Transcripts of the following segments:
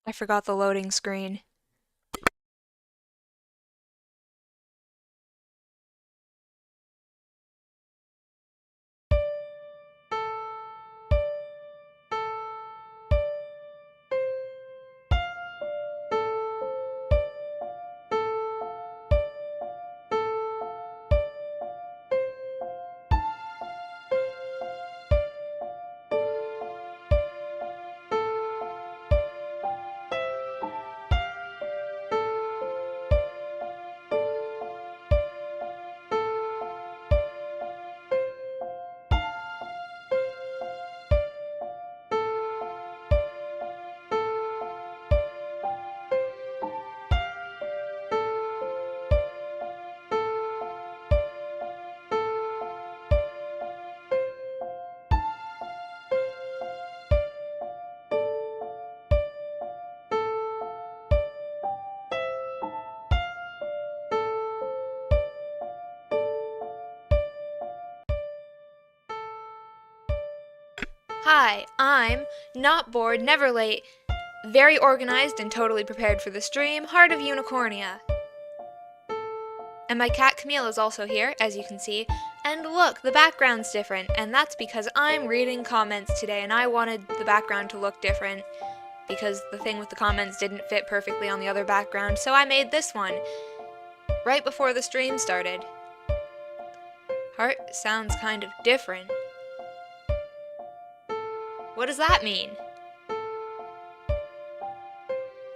I forgot the loading screen. Hi, I'm not bored, never late, very organized and totally prepared for the stream, Heart of Unicornia. And my cat Camille is also here, as you can see. And look, the background's different, and that's because I'm reading comments today and I wanted the background to look different because the thing with the comments didn't fit perfectly on the other background, so I made this one right before the stream started. Heart sounds kind of different. What does that mean?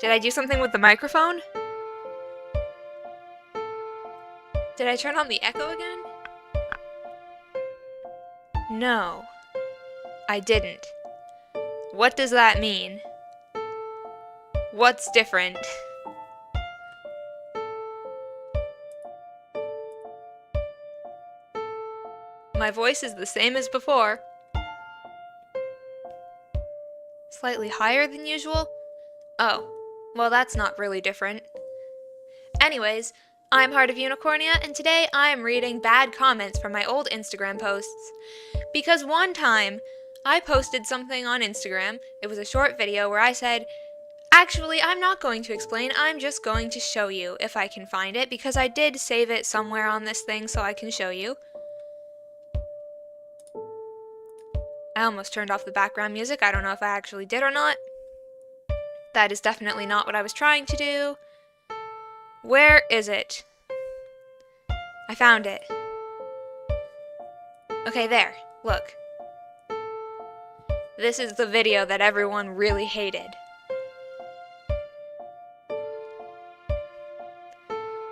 Did I do something with the microphone? Did I turn on the echo again? No, I didn't. What does that mean? What's different? My voice is the same as before. Slightly higher than usual? Oh, well that's not really different. Anyways, I'm Heart of Unicornia, and today I am reading bad comments from my old Instagram posts. Because one time, I posted something on Instagram, it was a short video where I said, actually, I'm not going to explain, I'm just going to show you if I can find it, because I did save it somewhere on this thing so I can show you. I almost turned off the background music, I don't know if I actually did or not. That is definitely not what I was trying to do. Where is it? I found it. Okay, there. Look. This is the video that everyone really hated.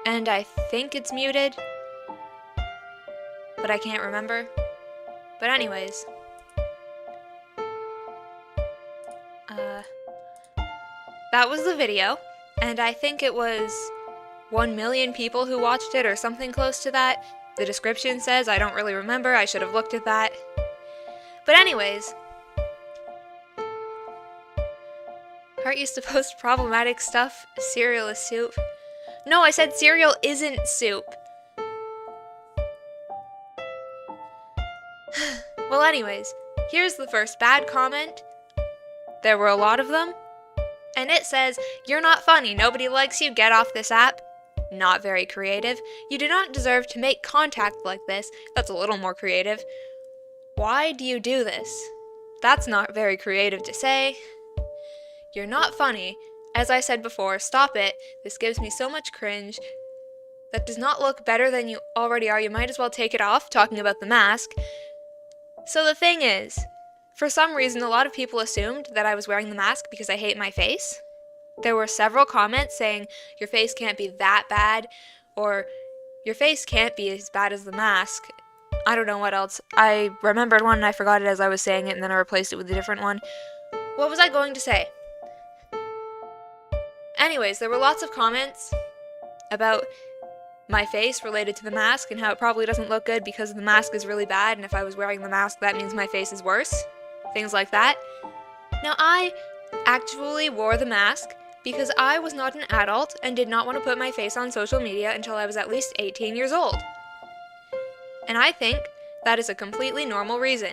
And I think it's muted, but I can't remember. But anyways. That was the video, and I think it was 1 million people who watched it or something close to that. The description says, I don't really remember, I should have looked at that. But anyways, Heart used to post problematic stuff, cereal is soup. No, I said cereal isn't soup. Well anyways, here's the first bad comment. There were a lot of them. And it says, you're not funny, nobody likes you, get off this app. Not very creative. You do not deserve to make contact like this. That's a little more creative. Why do you do this? That's not very creative to say. You're not funny. As I said before, stop it. This gives me so much cringe. That does not look better than you already are. You might as well take it off, talking about the mask. So the thing is, for some reason, a lot of people assumed that I was wearing the mask because I hate my face. There were several comments saying, your face can't be that bad, or your face can't be as bad as the mask. I don't know what else. I remembered one and I forgot it as I was saying it, and then I replaced it with a different one. What was I going to say? Anyways, there were lots of comments about my face related to the mask and how it probably doesn't look good because the mask is really bad, and if I was wearing the mask, that means my face is worse. Things like that. Now, I actually wore the mask because I was not an adult and did not want to put my face on social media until I was at least 18 years old. And I think that is a completely normal reason.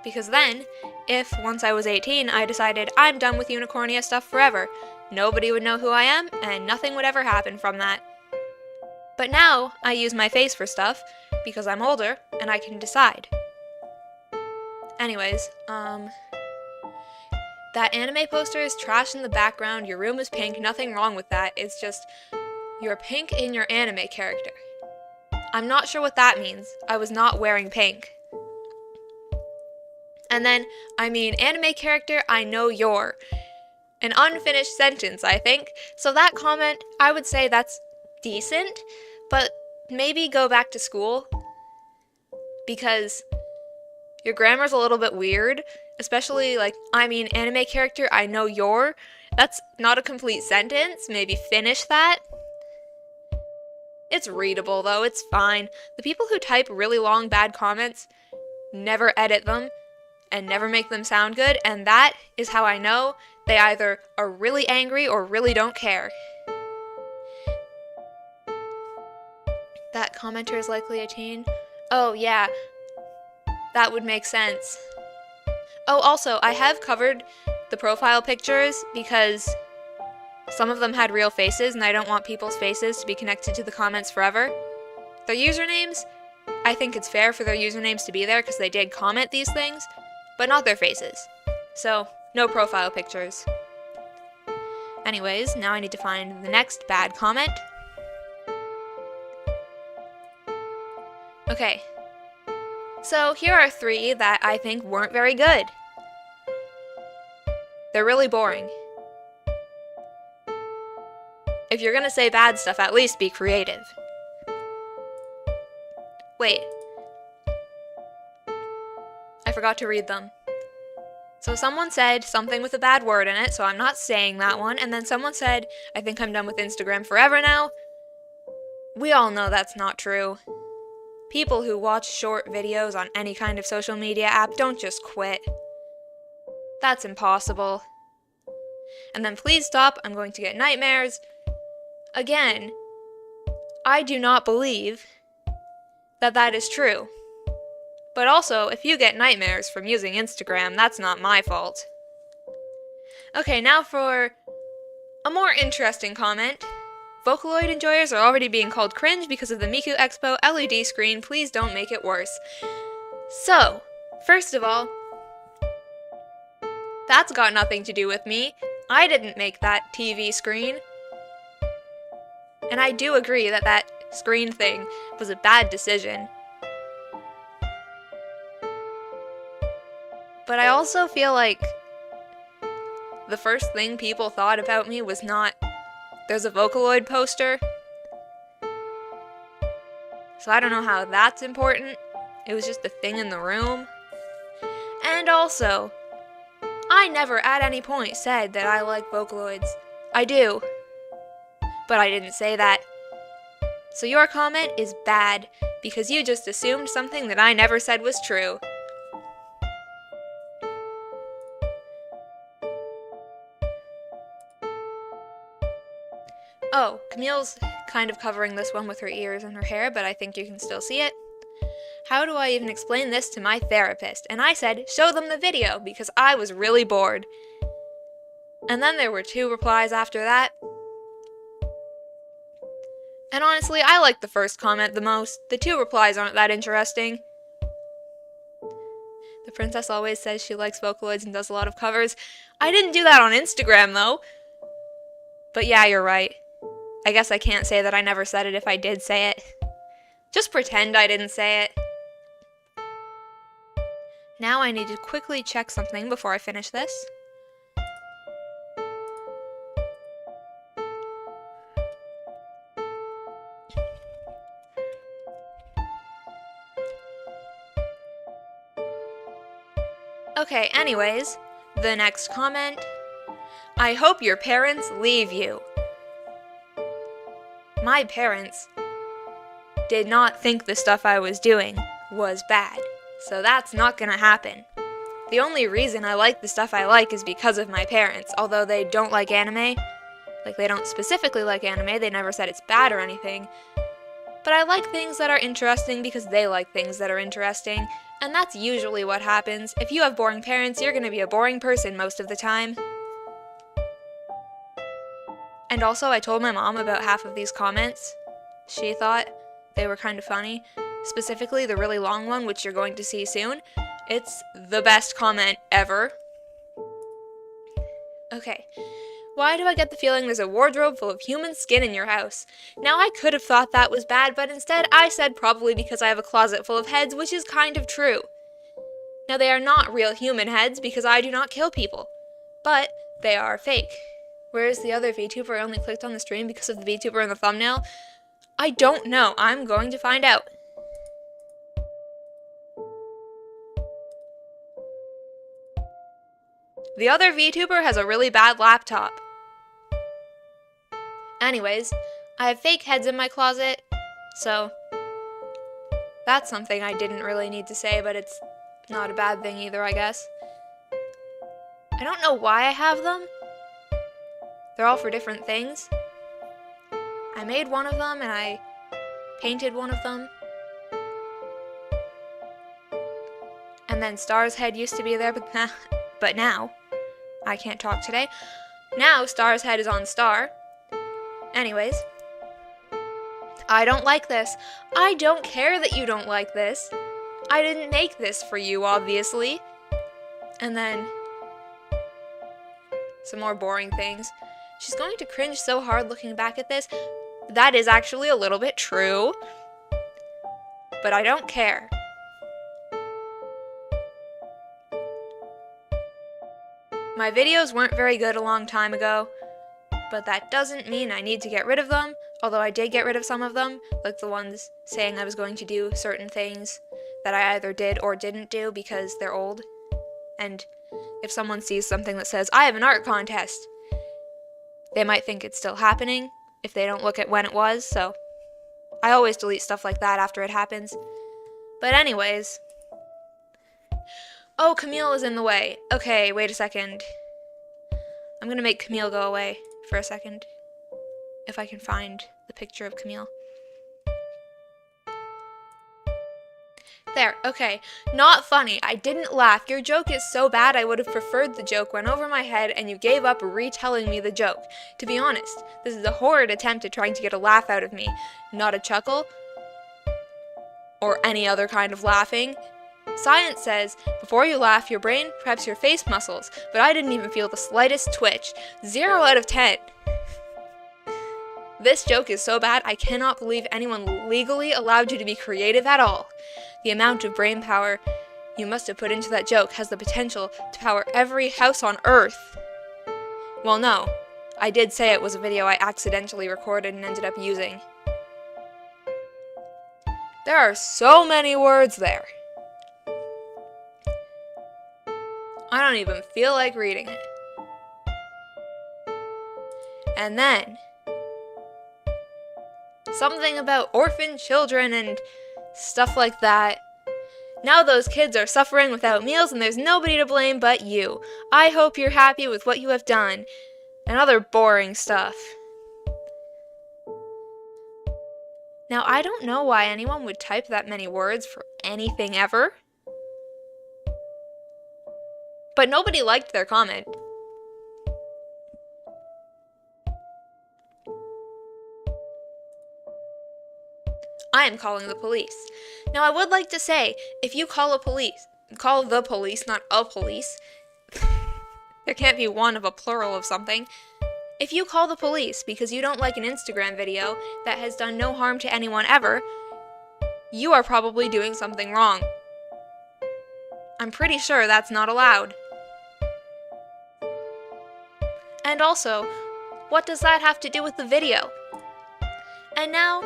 Because then, if, once I was 18, I decided I'm done with Unicornia stuff forever. Nobody would know who I am, and nothing would ever happen from that. But now, I use my face for stuff, because I'm older, and I can decide. Anyways, that anime poster is trash in the background, your room is pink, nothing wrong with that, it's just, you're pink in your anime character. I'm not sure what that means. I was not wearing pink. And then, anime character, I know you're. An unfinished sentence, I think. So that comment, I would say that's decent, but maybe go back to school. Because your grammar's a little bit weird, especially anime character, I know you're. That's not a complete sentence. Maybe finish that. It's readable though, it's fine. The people who type really long bad comments never edit them and never make them sound good, and that is how I know they either are really angry or really don't care. That commenter is likely a teen. Oh yeah, that would make sense. Oh, also, I have covered the profile pictures because some of them had real faces, and I don't want people's faces to be connected to the comments forever. Their usernames, I think it's fair for their usernames to be there because they did comment these things, but not their faces. So, no profile pictures. Anyways, now I need to find the next bad comment. Okay. So, here are 3 that I think weren't very good. They're really boring. If you're gonna say bad stuff, at least be creative. Wait. I forgot to read them. So someone said something with a bad word in it, so I'm not saying that one, and then someone said, I think I'm done with Instagram forever now. We all know that's not true. People who watch short videos on any kind of social media app don't just quit. That's impossible. And then please stop, I'm going to get nightmares. Again, I do not believe that that is true. But also, if you get nightmares from using Instagram, that's not my fault. Okay, now for a more interesting comment. Vocaloid enjoyers are already being called cringe because of the Miku Expo LED screen. Please don't make it worse. So, first of all, that's got nothing to do with me. I didn't make that TV screen. And I do agree that that screen thing was a bad decision. But I also feel like the first thing people thought about me was not, there's a Vocaloid poster. So I don't know how that's important. It was just a thing in the room. And also, I never at any point said that I like Vocaloids. I do. But I didn't say that. So your comment is bad, because you just assumed something that I never said was true. Oh, Camille's kind of covering this one with her ears and her hair, but I think you can still see it. How do I even explain this to my therapist? And I said, show them the video, because I was really bored. And then there were 2 replies after that. And honestly, I like the first comment the most. The 2 replies aren't that interesting. The princess always says she likes Vocaloids and does a lot of covers. I didn't do that on Instagram, though. But yeah, you're right. I guess I can't say that I never said it if I did say it. Just pretend I didn't say it. Now I need to quickly check something before I finish this. Okay, anyways, the next comment. I hope your parents leave you. My parents did not think the stuff I was doing was bad, so that's not gonna happen. The only reason I like the stuff I like is because of my parents, although they don't like anime. Like, they don't specifically like anime, they never said it's bad or anything. but I like things that are interesting because they like things that are interesting, and that's usually what happens. If you have boring parents, you're gonna be a boring person most of the time. And also, I told my mom about half of these comments. She thought they were kind of funny. Specifically, the really long one, which you're going to see soon. It's the best comment ever. Okay. Why do I get the feeling there's a wardrobe full of human skin in your house? Now, I could have thought that was bad, but instead I said probably because I have a closet full of heads, which is kind of true. Now, they are not real human heads because I do not kill people, but they are fake. Where's the other VTuber? I only clicked on the stream because of the VTuber in the thumbnail. I don't know. I'm going to find out. The other VTuber has a really bad laptop. Anyways, I have fake heads in my closet, so that's something I didn't really need to say, but it's not a bad thing either, I guess. I don't know why I have them. They're all for different things. I made one of them and I painted one of them. And then Star's head used to be there, but now, I can't talk today. Now Star's head is on Star. Anyways, I don't like this. I don't care that you don't like this. I didn't make this for you, obviously. And then some more boring things. She's going to cringe so hard looking back at this. That is actually a little bit true. But I don't care. My videos weren't very good a long time ago, but that doesn't mean I need to get rid of them, although I did get rid of some of them, like the ones saying I was going to do certain things that I either did or didn't do because they're old. And if someone sees something that says, I have an art contest, they might think it's still happening if they don't look at when it was, so I always delete stuff like that after it happens. But anyways, oh, Camille is in the way. Okay, wait a second. I'm gonna make Camille go away for a second, if I can find the picture of Camille. There, okay. Not funny. I didn't laugh. Your joke is so bad I would have preferred the joke went over my head and you gave up retelling me the joke. To be honest, this is a horrid attempt at trying to get a laugh out of me. Not a chuckle, or any other kind of laughing. Science says, before you laugh, your brain preps your face muscles, but I didn't even feel the slightest twitch. 0 out of 10. This joke is so bad, I cannot believe anyone legally allowed you to be creative at all. The amount of brain power you must have put into that joke has the potential to power every house on Earth. Well, no. I did say it was a video I accidentally recorded and ended up using. There are so many words there. I don't even feel like reading it. And then, something about orphan children and stuff like that. Now those kids are suffering without meals and there's nobody to blame but you. I hope you're happy with what you have done. And other boring stuff. Now, I don't know why anyone would type that many words for anything ever. But nobody liked their comment. I am calling the police. Now, I would like to say, if you call the police, not a police. There can't be one of a plural of something. If you call the police because you don't like an Instagram video that has done no harm to anyone ever, you are probably doing something wrong. I'm pretty sure that's not allowed. And also, what does that have to do with the video? And now,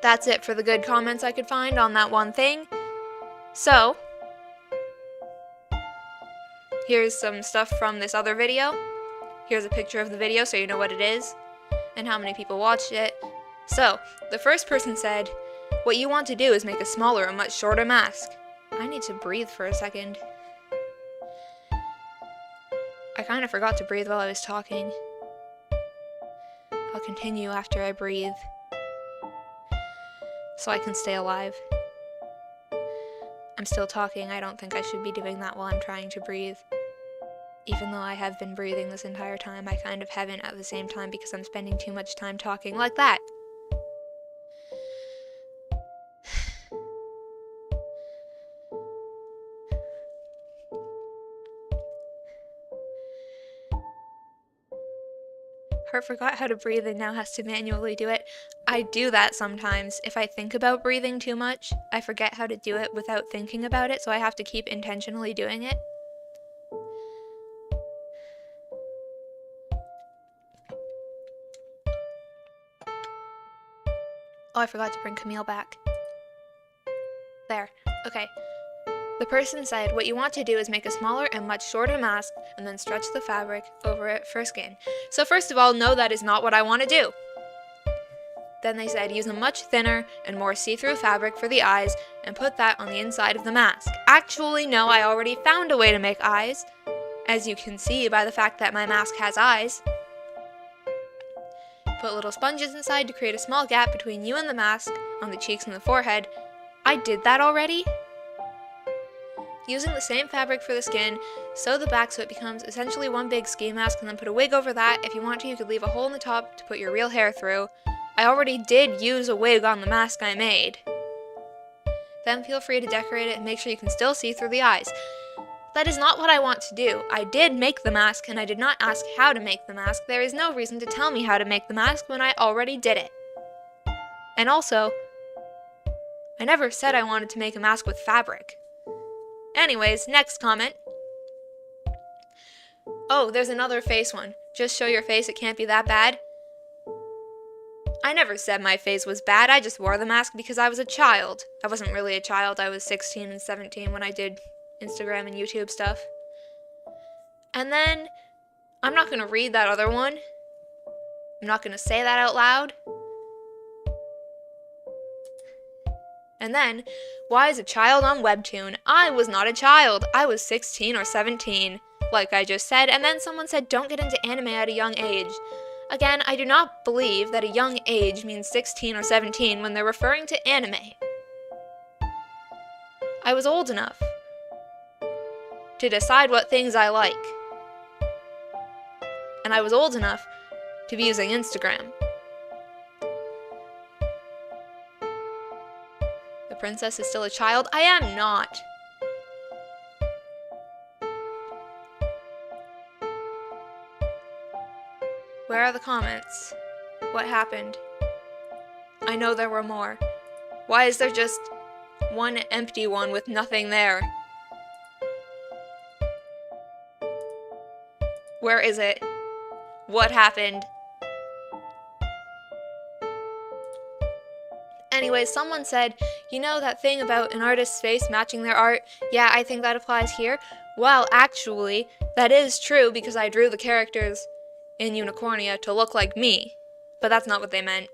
that's it for the good comments I could find on that one thing. So, here's some stuff from this other video. Here's a picture of the video so you know what it is and how many people watched it. So, the first person said, what you want to do is make a smaller and much shorter mask. I need to breathe for a second. I kind of forgot to breathe while I was talking. I'll continue after I breathe. so I can stay alive. I'm still talking. I don't think I should be doing that while I'm trying to breathe. Even though I have been breathing this entire time, I kind of haven't at the same time because I'm spending too much time talking like that. Heart forgot how to breathe and now has to manually do it. I do that sometimes. If I think about breathing too much, I forget how to do it without thinking about it, so I have to keep intentionally doing it. Oh, I forgot to bring Camille back. There. Okay. The person said, what you want to do is make a smaller and much shorter mask and then stretch the fabric over it for skin. So first of all, no, that is not what I want to do. Then they said, use a much thinner and more see-through fabric for the eyes and put that on the inside of the mask. Actually, no, I already found a way to make eyes, as you can see by the fact that my mask has eyes. Put little sponges inside to create a small gap between you and the mask on the cheeks and the forehead. I did that already. Using the same fabric for the skin, sew the back so it becomes essentially one big ski mask and then put a wig over that. If you want to, you could leave a hole in the top to put your real hair through. I already did use a wig on the mask I made. Then feel free to decorate it and make sure you can still see through the eyes. That is not what I want to do. I did make the mask and I did not ask how to make the mask. There is no reason to tell me how to make the mask when I already did it. And also, I never said I wanted to make a mask with fabric. Anyways, next comment. Oh, there's another face one. Just show your face, it can't be that bad. I never said my face was bad, I just wore the mask because I was a child. I wasn't really a child, I was 16 and 17 when I did Instagram and YouTube stuff. And then, I'm not gonna read that other one. I'm not gonna say that out loud. And then, why is a child on Webtoon? I was not a child. I was 16 or 17, like I just said, and then someone said don't get into anime at a young age. Again, I do not believe that a young age means 16 or 17 when they're referring to anime. I was old enough to decide what things I like. And I was old enough to be using Instagram. The princess is still a child. I am not. Where are the comments? What happened? I know there were more. Why is there just one empty one with nothing there? Where is it? What happened? Anyways, someone said, you know that thing about an artist's face matching their art? Yeah, I think that applies here. Well, actually, that is true because I drew the characters in Unicornia to look like me. But that's not what they meant.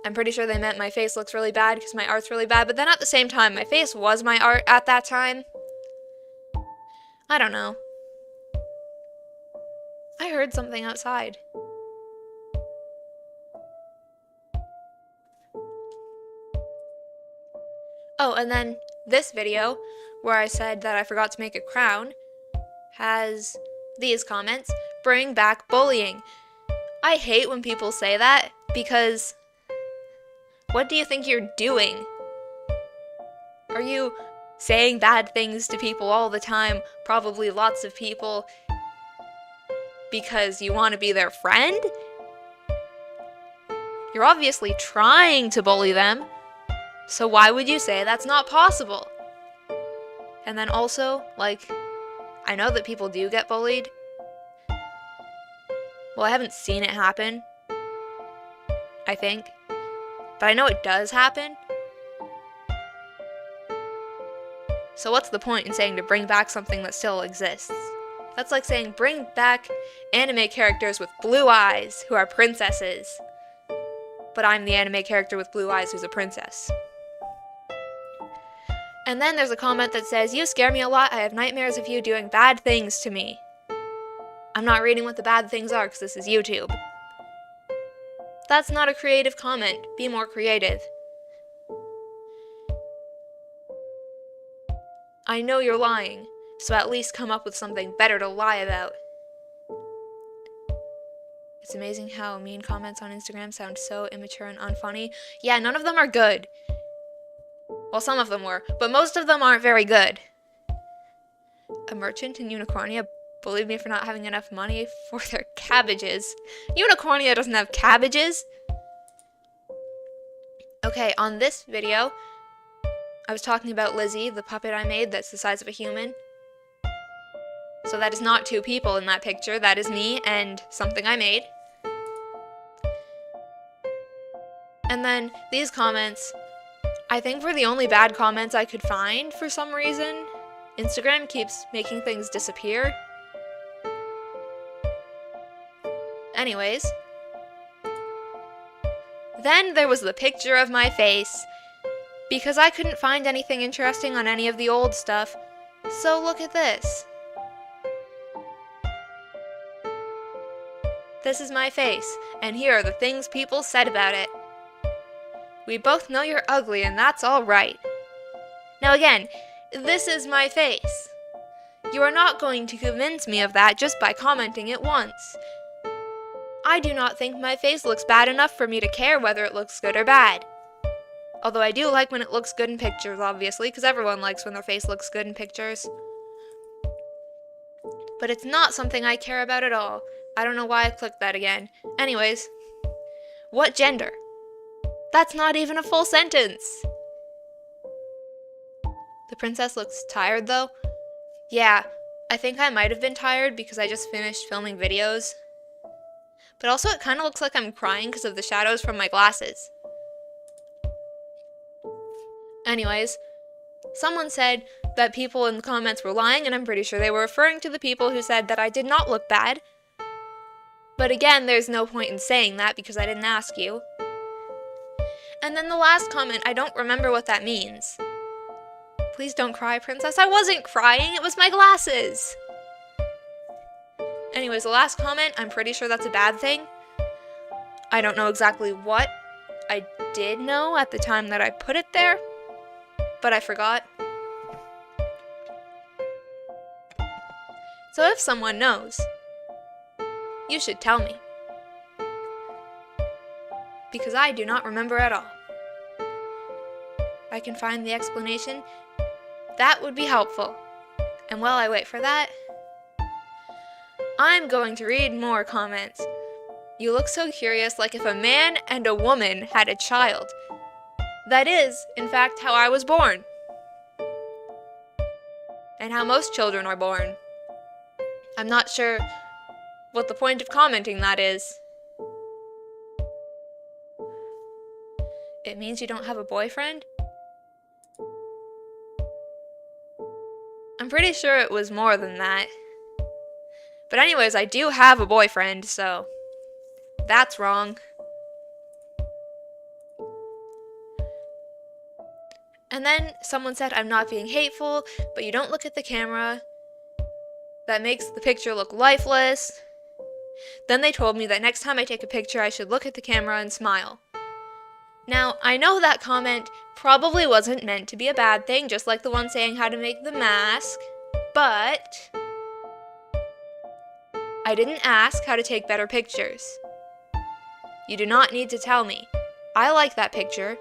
I'm pretty sure they meant my face looks really bad because my art's really bad, but then at the same time, my face was my art at that time. I don't know. I heard something outside. Oh, and then this video, where I said that I forgot to make a crown, has these comments. Bring back bullying. I hate when people say that, because what do you think you're doing? Are you saying bad things to people all the time, probably lots of people, because you want to be their friend? You're obviously trying to bully them. So why would you say that's not possible? And then also, like, I know that people do get bullied. Well, I haven't seen it happen, I think. But I know it does happen. So what's the point in saying to bring back something that still exists? That's like saying bring back anime characters with blue eyes who are princesses. But I'm the anime character with blue eyes who's a princess. And then there's a comment that says, you scare me a lot, I have nightmares of you doing bad things to me. I'm not reading what the bad things are because this is YouTube. That's not a creative comment. Be more creative. I know you're lying, so at least come up with something better to lie about. It's amazing how mean comments on Instagram sound so immature and unfunny. Yeah, none of them are good. Well, some of them were, but most of them aren't very good. A merchant in Unicornia bullied me for not having enough money for their cabbages. Unicornia doesn't have cabbages! Okay, on this video, I was talking about Lizzie, the puppet I made that's the size of a human. So that is not two people in that picture, that is me and something I made. And then these comments, I think were the only bad comments I could find for some reason. Instagram keeps making things disappear. Anyways. Then there was the picture of my face. Because I couldn't find anything interesting on any of the old stuff. So look at this. This is my face, and here are the things people said about it. We both know you're ugly, and that's all right. Now again, this is my face. You are not going to convince me of that just by commenting it once. I do not think my face looks bad enough for me to care whether it looks good or bad. Although I do like when it looks good in pictures, obviously, because everyone likes when their face looks good in pictures. But it's not something I care about at all. I don't know why I clicked that again. Anyways, what gender? That's not even a full sentence. The princess looks tired though. Yeah, I think I might have been tired because I just finished filming videos. But also it kind of looks like I'm crying because of the shadows from my glasses. Anyways, someone said that people in the comments were lying, and I'm pretty sure they were referring to the people who said that I did not look bad. But again, there's no point in saying that because I didn't ask you. And then the last comment, I don't remember what that means. Please don't cry, princess. I wasn't crying, it was my glasses. Anyways, the last comment, I'm pretty sure that's a bad thing. I don't know exactly what I did know at the time that I put it there, but I forgot. So if someone knows, you should tell me. Because I do not remember at all. I can find the explanation. That would be helpful. And while I wait for that, I'm going to read more comments. You look so curious, like if a man and a woman had a child. That is, in fact, how I was born. And how most children are born. I'm not sure what the point of commenting that is. It means you don't have a boyfriend? I'm pretty sure it was more than that. But anyways, I do have a boyfriend, so that's wrong. And then someone said I'm not being hateful, but you don't look at the camera. That makes the picture look lifeless. Then they told me that next time I take a picture, I should look at the camera and smile. Now, I know that comment probably wasn't meant to be a bad thing, just like the one saying how to make the mask, but I didn't ask how to take better pictures. You do not need to tell me. I like that picture,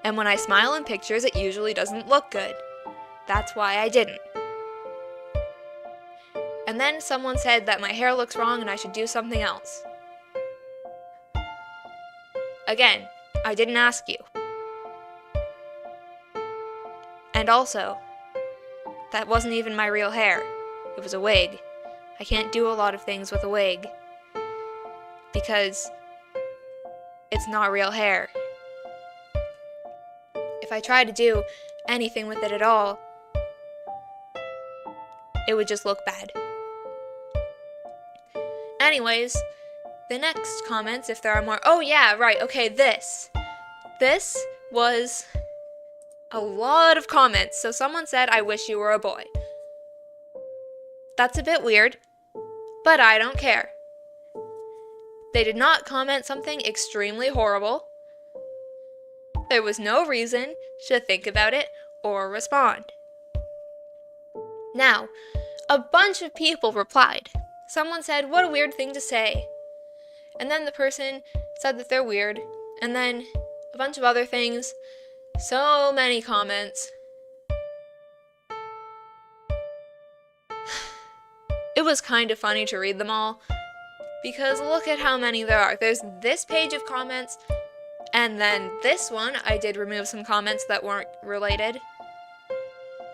and when I smile in pictures, it usually doesn't look good. That's why I didn't. And then someone said that my hair looks wrong and I should do something else. Again, I didn't ask you. And also, that wasn't even my real hair. It was a wig. I can't do a lot of things with a wig because it's not real hair. If I try to do anything with it at all, it would just look bad. Anyways, the next comments, if there are more. Oh yeah, right, okay, this. This was a lot of comments. So someone said, I wish you were a boy. That's a bit weird, but I don't care. They did not comment something extremely horrible. There was no reason to think about it or respond. Now, a bunch of people replied. Someone said, "What a weird thing to say." And then the person said that they're weird. And then a bunch of other things. So many comments. It was kind of funny to read them all, because look at how many there are. There's this page of comments, and then this one, I did remove some comments that weren't related.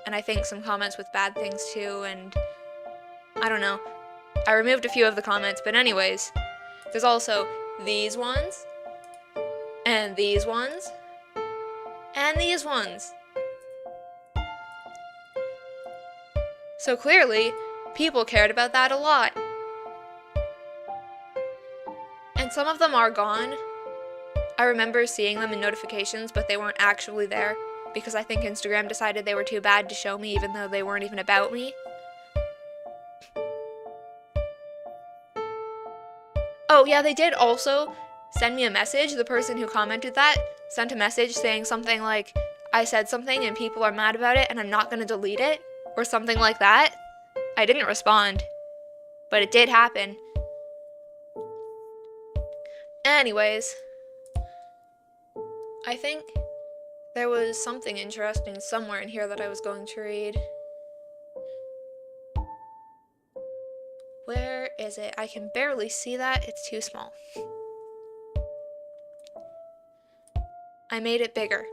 And I think some comments with bad things too, and I don't know. I removed a few of the comments, but anyways, there's also these ones, and these ones, and these ones. So clearly, people cared about that a lot. And some of them are gone. I remember seeing them in notifications, but they weren't actually there, because I think Instagram decided they were too bad to show me, even though they weren't even about me. Oh yeah, they did also send me a message. The person who commented that sent a message saying something like, "I said something and people are mad about it and I'm not going to delete it," or something like that. I didn't respond, but it did happen. Anyways, I think there was something interesting somewhere in here that I was going to read. Where is it? I can barely see that. It's too small. I made it bigger.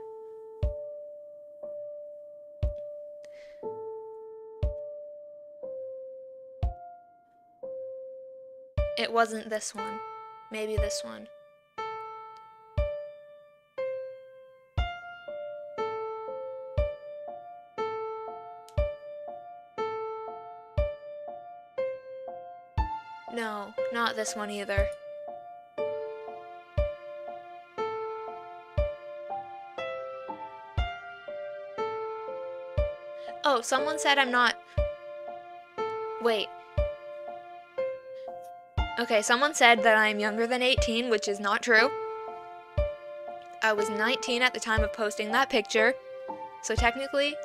It wasn't this one. Maybe this one. No, not this one either. Oh, someone said I'm not... Wait. Okay, someone said that I'm younger than 18, which is not true. I was 19 at the time of posting that picture, so technically,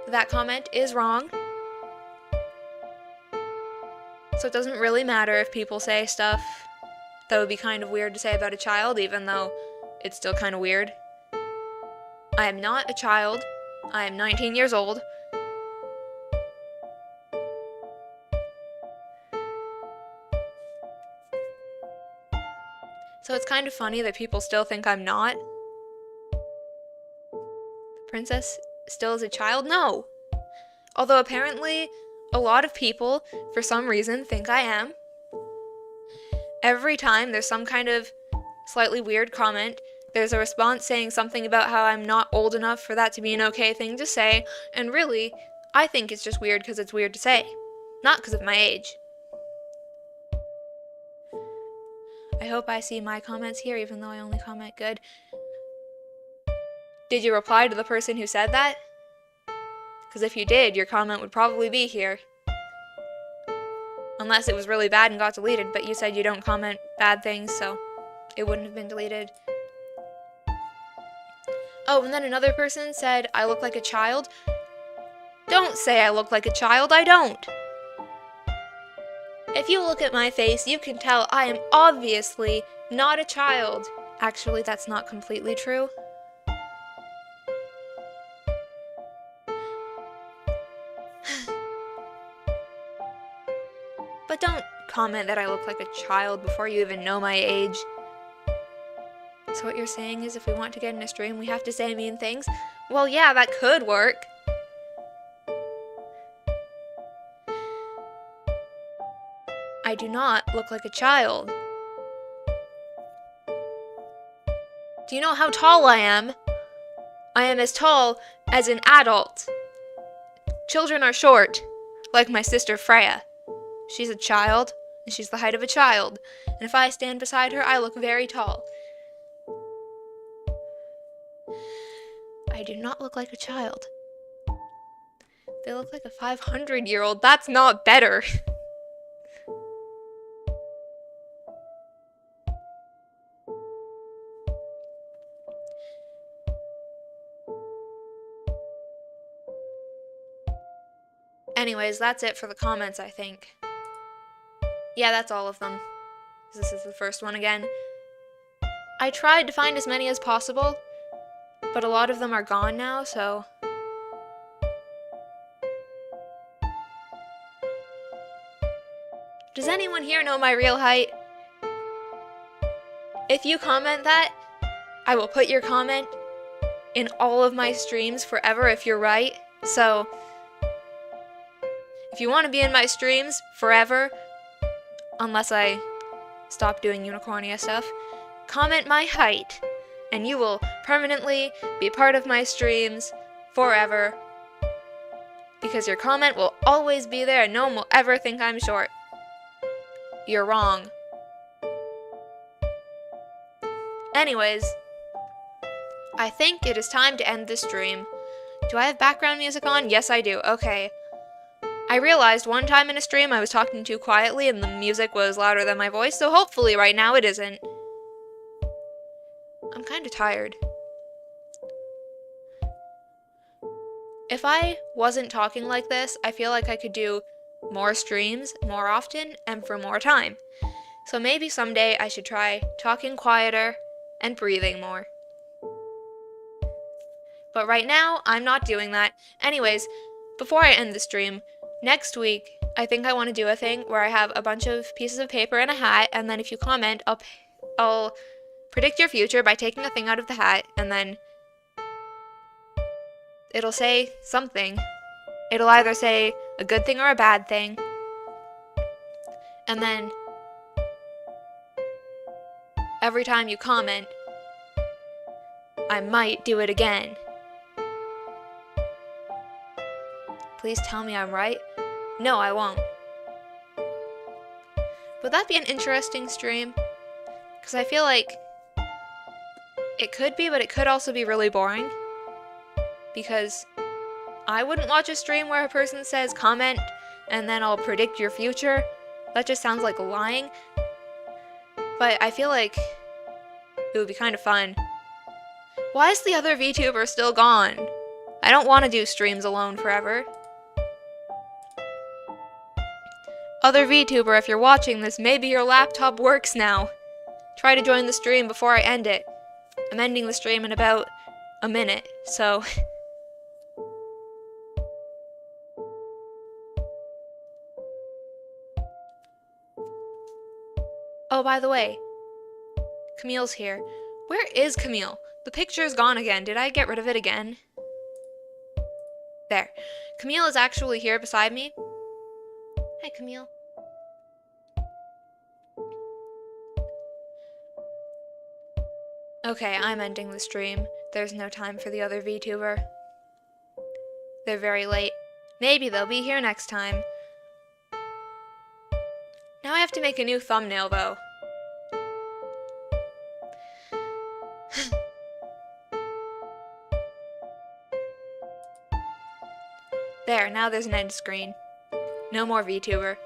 that comment is wrong. So it doesn't really matter if people say stuff that would be kind of weird to say about a child, even though it's still kind of weird. I am not a child. I am 19 years old. So it's kind of funny that people still think I'm not. The princess still is a child? No. Although apparently a lot of people, for some reason, think I am. Every time there's some kind of slightly weird comment, there's a response saying something about how I'm not old enough for that to be an okay thing to say, and really, I think it's just weird because it's weird to say, not because of my age. I hope I see my comments here, even though I only comment good. Did you reply to the person who said that? Because if you did, your comment would probably be here. Unless it was really bad and got deleted, but you said you don't comment bad things, so it wouldn't have been deleted. Oh, and then another person said I look like a child. Don't say I look like a child, I don't. If you look at my face, you can tell I am obviously not a child. Actually, that's not completely true. But don't comment that I look like a child before you even know my age. So what you're saying is if we want to get in a stream, we have to say mean things? Well, yeah, that could work. I do not look like a child. Do you know how tall I am? I am as tall as an adult. Children are short, like my sister Freya. She's a child, and she's the height of a child. And if I stand beside her, I look very tall. I do not look like a child. They look like a 500-year-old. That's not better. Anyways, that's it for the comments, I think. Yeah, that's all of them. This is the first one again. I tried to find as many as possible, but a lot of them are gone now, so... Does anyone here know my real height? If you comment that, I will put your comment in all of my streams forever if you're right. So, if you want to be in my streams forever, unless I stop doing Unicornia stuff, comment my height, and you will permanently be part of my streams forever, because your comment will always be there and no one will ever think I'm short. You're wrong. Anyways, I think it is time to end this stream. Do I have background music on? Yes, I do. Okay. I realized one time in a stream I was talking too quietly and the music was louder than my voice, so hopefully right now it isn't. I'm kinda tired. If I wasn't talking like this, I feel like I could do more streams more often and for more time. So maybe someday I should try talking quieter and breathing more. But right now, I'm not doing that. Anyways, before I end the stream, next week, I think I want to do a thing where I have a bunch of pieces of paper and a hat, and then if you comment, I'll predict your future by taking a thing out of the hat, and then it'll say something. It'll either say a good thing or a bad thing. And then every time you comment, I might do it again. Please tell me I'm right. No, I won't. Would that be an interesting stream? Because I feel like it could be, but it could also be really boring. Because I wouldn't watch a stream where a person says comment and then I'll predict your future. That just sounds like lying. But I feel like it would be kind of fun. Why is the other VTuber still gone? I don't want to do streams alone forever. Other VTuber, if you're watching this, maybe your laptop works now. Try to join the stream before I end it. I'm ending the stream in about a minute, so... Oh, by the way, Camille's here. Where is Camille? The picture is gone again. Did I get rid of it again? There. Camille is actually here beside me. Hi, Camille. Okay, I'm ending the stream. There's no time for the other VTuber. They're very late. Maybe they'll be here next time. Now I have to make a new thumbnail, though. There, now there's an end screen. No more VTuber.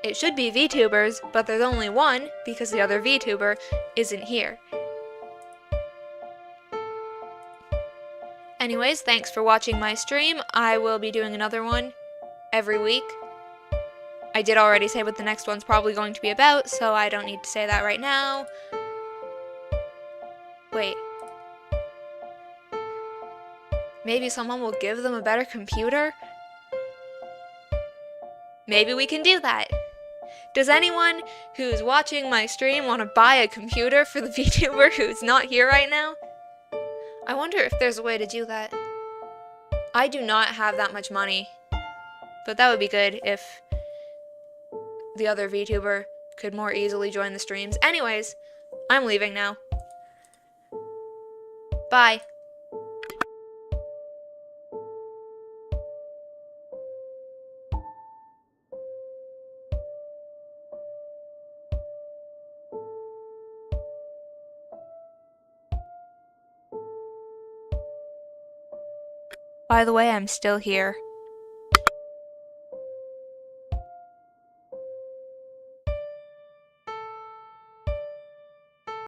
It should be VTubers, but there's only one because the other VTuber isn't here. Anyways, thanks for watching my stream. I will be doing another one every week. I did already say what the next one's probably going to be about, so I don't need to say that right now. Wait. Maybe someone will give them a better computer? Maybe we can do that. Does anyone who's watching my stream want to buy a computer for the VTuber who's not here right now? I wonder if there's a way to do that. I do not have that much money, but that would be good if the other VTuber could more easily join the streams. Anyways, I'm leaving now. Bye. By the way, I'm still here.